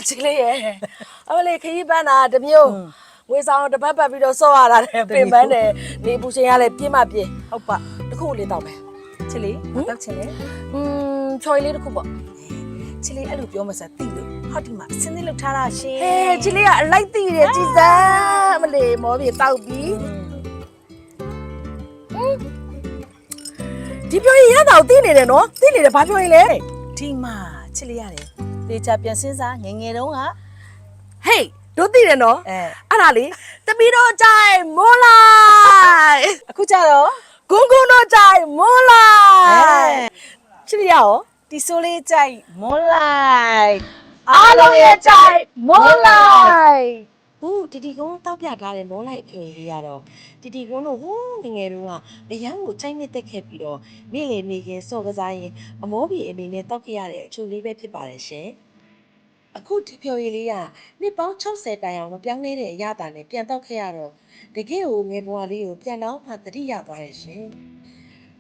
ချစ်လေးရဲ့အမလေးခရီးပန်းတာတမျိုးငွေဆောင်တစ်ပတ်ပတ်ပြီးတော့စော့ရတာလေပင်ပန်းတယ်နေပူရှင်ရလဲပြင်းမပြင်းဟုတ်ပါတခုလေးတောက်မယ်ချစ်လေးတောက်ချင်လေချော်ရည်လေးတခုပေါ့ချစ်လေးအဲ့လိုပြောမှစားတိလို့ဟောဒီမှာစင်းစင်းလောက်ထားတာရှင်ဟဲ့ချစ်လေးကအလိုက်တိတယ်ကြည်စမ်းအမလေးမောပြေတောက်ပြီးဒီပြောရင်ရတာကိုသိနေတယ်နော်သိနေတယ်ဘာပြောရင်လဲဒီမှာချစ်လေးရတယ်တေချာပြန်စင်းစားငငယ်တုန်းကဟေးတို့သိတယ်နော်အဲ့ဒါလေတပီတော့ကြိုင်မိုးလိုက်အခုကြတော့ဂုံဂုံတော့ကြိုင်မိုးလိုက်ချစ်လေးရရောဒီဆိုလေးကြိုင်မိုးလိုက်အားလုံးရဲ့ကြိုင်မိုးလိုက်ဟုတ်တီကုန်းတောက်ပြထားတယ်မိုးလိုက်ပြေးရတော့တီကုန်းတို့ဟိုးငငယ်တုန်းကအရန်ကိုချိန်နေတက်ခဲ့ပြီးတော့နေ့လေနေခင်စော့ကစားရင်အမောပြေအနေနဲ့တောက်ခဲ့ရတဲ့အချိုလေးပဲဖြစ်ပါတယ်ရှင်အခုဒီဖြော်ရည်လေးကနှစ်ပေါင်း60တိုင်အောင်မပြောင်းလဲတဲ့အရာတာနဲ့ပြန်တောက်ခဲ့ရတော့တကယ်ကိုငယ်ဘွားလေးကိုပြန်တော့မှသတိရသွားရဲ့ရှင်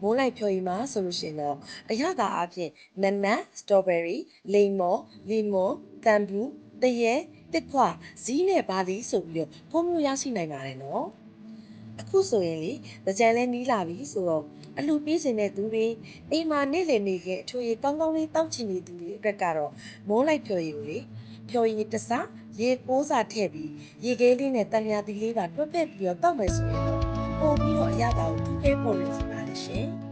မိုးလိုက်ဖြော်ရည်မှာဆိုလို့ရှိရင်တော့အရသာအပြင်နနတ်စတော်ဘယ်ရီလိမ္မော်လီမွန်တန်ဘူးတရဲတစ်ခွဇီးနဲ့ဘာလီဆိုပြီးတော့ဖုံးမျိုးရရှိနိုင်ပါတယ်နော်အခုဆိုရင်လေကြံလဲနီးလာပြီဆိုတော့အလူပြေးစင်တဲ့သူတွေအိမ်မှာနေလေနေခဲ့အထွေကောင်းကောင်းလေးတောက်ချင်နေသူတွေအတွက်ကတော့မိုးလိုက်ဖြော်ရည်ကိုလေဖြော်ရည်တစားရေပိုးစာထည့်ပြီးရေခဲလေးနဲ့တန်မြာသီးလေးကတွက်ပက်ပြီးတော့တောက်မယ်ဆိုရင်တော့ပို့ပြီးတော့အရသာကိုတူးခဲပေါ်လို့ရှိပါတယ်ရှင်